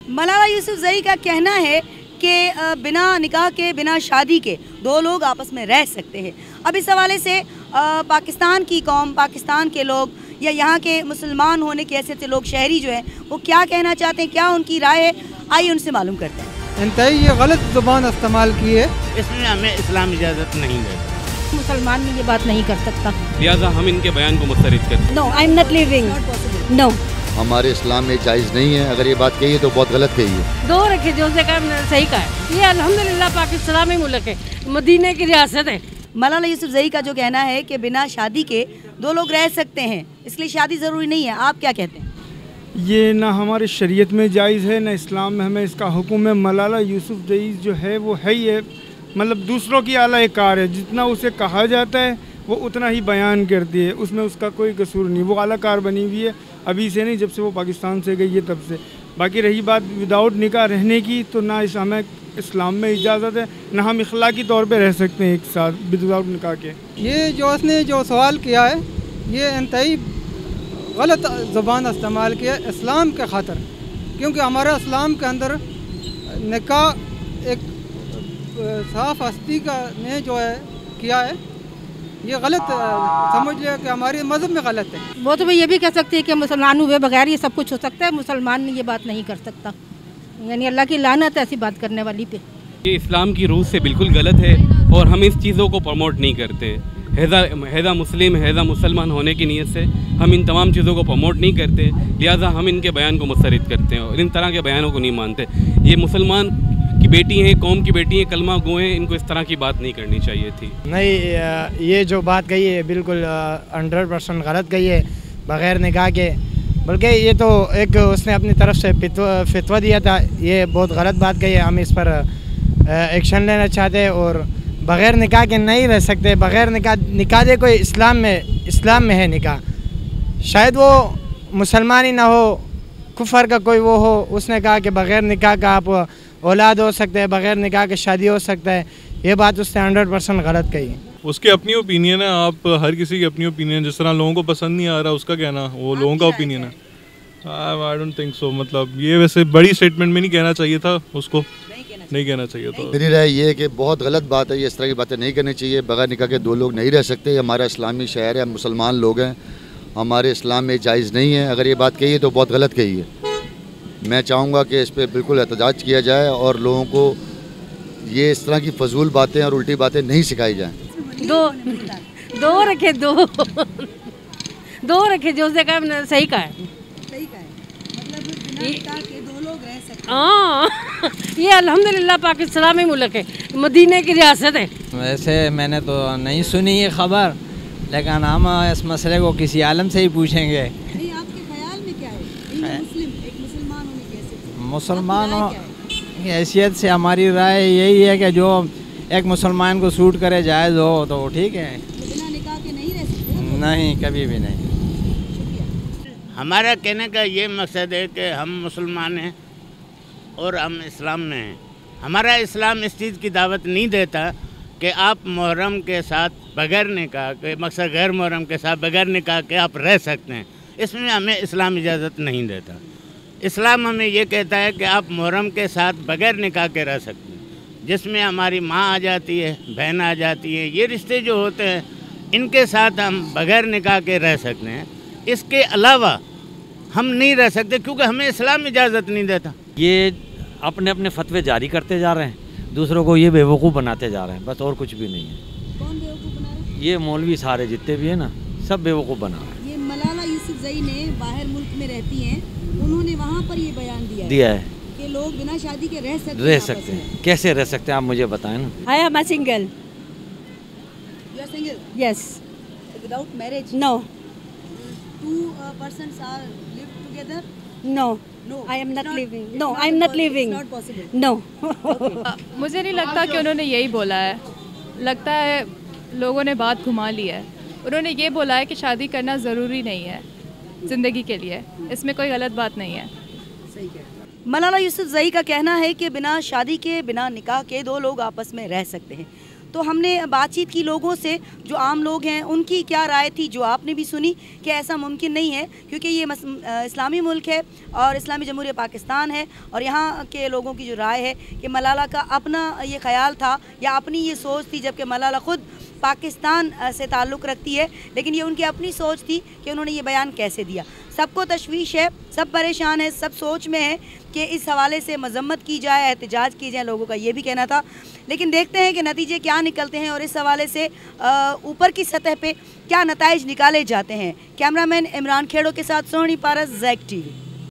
मलाला यूसुफजई का कहना है कि बिना निकाह के, बिना शादी के दो लोग आपस में रह सकते हैं। अब इस हवाले से पाकिस्तान की कौम, पाकिस्तान के लोग या यहाँ के मुसलमान होने के ऐसे लोग, शहरी जो हैं, वो क्या कहना चाहते हैं, क्या उनकी राय है, आइए उनसे मालूम करते हैं। इंतहाई ये गलत ज़ुबान इस्तेमाल की है, इसमें हमें इस्लाम इजाज़त नहीं देता। मुसलमान में ये बात नहीं कर सकता, लिहाजा हम इनके बयान को मुस्तरद करते हैं। No, I am not living, no, हमारे इस्लाम में जायज़ नहीं है। अगर ये बात कही है तो बहुत गलत कही है। दो रखे जो से सही का है। ये अल्हम्दुलिल्लाह पाकिस्तान में मुल्क है, मदीने की रियासत है। मलाला यूसुफजई का जो कहना है कि बिना शादी के दो लोग रह सकते हैं, इसलिए शादी ज़रूरी नहीं है, आप क्या कहते हैं? ये ना हमारी शरीयत में जायज़ है, ना इस्लाम में हमें इसका हुक्म है। मलाला यूसुफजई जो है वो है ही है, मतलब दूसरों की आला कार है। जितना उसे कहा जाता है वो उतना ही बयान करती है, उसमें उसका कोई कसूर नहीं। वो आला कार बनी हुई है, अभी से नहीं, जब से वो पाकिस्तान से गई है तब से। बाकी रही बात विदाउट निकाह रहने की, तो ना हमें इस्लाम में इजाज़त है, ना हम इखलाकी तौर पे रह सकते हैं एक साथ विदाउट निकाह के। ये जो उसने जो सवाल किया है, ये इंतहाई गलत ज़ुबान इस्तेमाल किया इस्लाम के खातर, क्योंकि हमारा इस्लाम के अंदर निकाह एक साफ हस्ती का ने जो है किया है, ये गलत समझ लिया कि हमारे मज़हब में गलत है। वो तो मैं ये भी कह सकती है कि मुसलमान हुए बगैर ये सब कुछ हो सकता है, मुसलमान ये बात नहीं कर सकता, यानी अल्लाह की लानत है ऐसी बात करने वाली पे। ये इस्लाम की रूह से बिल्कुल गलत है और हम इस चीज़ों को प्रमोट नहीं करते। हैज़ा मुस्लिम, हैज़ा मुसलमान होने की नीयत से हम इन तमाम चीज़ों को प्रमोट नहीं करते, लिहाजा हम इनके बयान को मुस्तरद करते हैं और इन तरह के बयानों को नहीं मानते। ये मुसलमान की बेटी हैं, कौम की बेटी हैं, कलमा गो हैं, इनको इस तरह की बात नहीं करनी चाहिए थी। नहीं, ये जो बात कही है बिल्कुल 100% गलत कही है, बग़ैर निकाह के। बल्कि ये तो एक उसने अपनी तरफ से फतवा दिया था, ये बहुत गलत बात कही है। हम इस पर एक्शन लेना चाहते हैं और बग़ैर निकाह के नहीं रह सकते। बग़ैर निकाह दे कोई इस्लाम में है निकाह, शायद वो मुसलमान ही ना हो, कुफर का कोई वो हो। उसने कहा कि बग़ैर निकाह का आप औलाद हो सकते हैं, बग़ैर निकाह के शादी हो सकता है। ये बात उसने 100% गलत कही है। उसकी अपनी ओपिनियन है, आप हर किसी की अपनी ओपिनियन, जिस तरह लोगों को पसंद नहीं आ रहा उसका कहना वो लोगों का ओपिनियन है। आई डोंट थिंक सो, मतलब ये वैसे बड़ी स्टेटमेंट में नहीं कहना चाहिए था उसको, नहीं कहना चाहिए था। मेरी राय ये है कि बहुत गलत बात है, ये इस तरह की बातें नहीं करनी चाहिए। बगैर निकाह के दो लोग नहीं रह सकते। हमारा इस्लामी शहर है, हम मुसलमान लोग हैं, हमारे इस्लाम में जायज़ नहीं है। अगर ये बात कही है तो बहुत गलत कही है। मैं चाहूँगा कि इस पर बिल्कुल एहतजाज किया जाए और लोगों को ये इस तरह की फजूल बातें और उल्टी बातें नहीं सिखाई जाएँ। दो रखे जो से सही का है, मतलब बिना निकाह के दो लोग रह सकते हैं। हाँ, ये अल्हम्दुलिल्लाह पाकिस्तान में मुल्क है, मदीने की रियासत है। वैसे मैंने तो नहीं सुनी ये खबर, लेकिन हम इस मसले को किसी आलम से ही पूछेंगे। नहीं, आपके ख्याल में क्या है? एक मुसलमान होने की हैसियत से मुसलमान की हैसियत से हमारी राय यही है कि जो एक मुसलमान को सूट करे, जायज़ हो तो ठीक है। बिना निकाह के नहीं रह सकते? नहीं, कभी भी नहीं। हमारा कहने का ये मकसद है कि हम मुसलमान हैं और हम इस्लाम में हैं। हमारा इस्लाम इस चीज़ की दावत नहीं देता कि आप मुहर्रम के साथ बग़ैर निकाह के, मकसद गैर मुहर्रम के साथ बग़ैर निकाह के आप रह सकते हैं। इसमें हमें इस्लाम इजाज़त नहीं देता। इस्लाम हमें ये कहता है कि आप मुहर्रम के साथ बग़ैर निकाह के रह सकते हैं, जिसमें हमारी माँ आ जाती है, बहन आ जाती है। ये रिश्ते जो होते हैं इनके साथ हम बग़ैर निकाह के रह सकते हैं। इसके अलावा हम नहीं रह सकते क्योंकि हमें इस्लाम इजाज़त नहीं देता। ये अपने अपने फतवे जारी करते जा रहे हैं, दूसरों को ये बेवकूफ़ बनाते जा रहे हैं, बस और कुछ भी नहीं है। कौन बेवकूफ़ बना रहा है? ये मौलवी सारे जितने भी हैं ना, सब बेवकूफ़ बना रहे हैं। ये मलाला यूसुफजई ने बाहर मुल्क में रहती हैं, उन्होंने वहाँ पर ये बयान दिया है कि लोग बिना शादी के रह सकते हैं। कैसे रह सकते हैं आप मुझे बताएं ना। I am a single. You are single? Yes. Without marriage? No. Two persons are live together? No. No. I am not living. it's No, not I am not possible. living. It's not possible. No. मुझे नहीं लगता कि उन्होंने यही बोला है, लगता है लोगों ने बात घुमा ली है। उन्होंने ये बोला है कि शादी करना ज़रूरी नहीं है ज़िंदगी के लिए, इसमें कोई गलत बात नहीं है। सही कह रहे हैं। मलाला यूसुफजई का कहना है कि बिना शादी के, बिना निकाह के दो लोग आपस में रह सकते हैं। तो हमने बातचीत की लोगों से, जो आम लोग हैं उनकी क्या राय थी, जो आपने भी सुनी कि ऐसा मुमकिन नहीं है क्योंकि ये इस्लामी मुल्क है और इस्लामी जमहूरिया पाकिस्तान है, और यहाँ के लोगों की जो राय है कि मलाला का अपना ये ख्याल था या अपनी ये सोच थी, जबकि मलाला ख़ुद पाकिस्तान से ताल्लुक़ रखती है, लेकिन ये उनकी अपनी सोच थी कि उन्होंने ये बयान कैसे दिया। सबको तशवीश है, सब परेशान है, सब सोच में है कि इस हवाले से मजम्मत की जाए, एहतजाज की जाए, लोगों का ये भी कहना था। लेकिन देखते हैं कि नतीजे क्या निकलते हैं और इस हवाले से ऊपर की सतह पे क्या नताइज निकाले जाते हैं। कैमरामैन इमरान खेड़ो के साथ सोहनी पारस, ज़ैक TV।